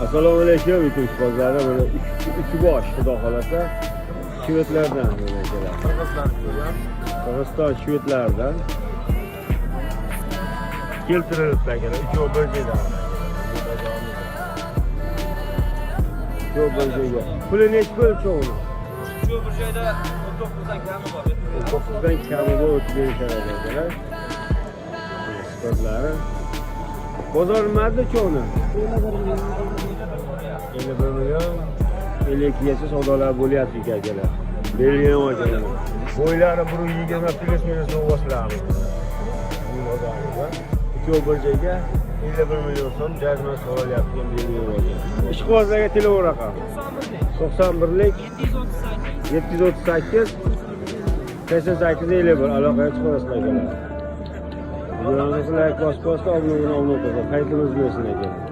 Assalomu alaykum ishbozlari. Mana uch bosh xudo xolasa shvedlardan mana keladi. Qirg'iziston shvedlaridan keltirilibdi akalar. Uchovi bir joyda. Uchovi bir joyga. Puli necha pul cho'g'ini? Uchovi bir joyda 19 dan kami bor. 19 dan kami bor o'tib berishadi akalar. Ishbozlari. Bozor nimadir cho'g'ini? 51 milyon 52 gacha savdolar bo'lyapti akalar. Berilgan akalar. Bo'ylari 120 plus minus boshlari. Bu bozorda uchovi bir joyga 51 million so'm jazma so'ralyapti berilgan. Ishqibozlarga telefon raqami 91lik 738 8851 aloqaga chiqasizlar akalar. Videomizni like bosib, obuna bo'lib, qaytimiz bo'lsin ekan.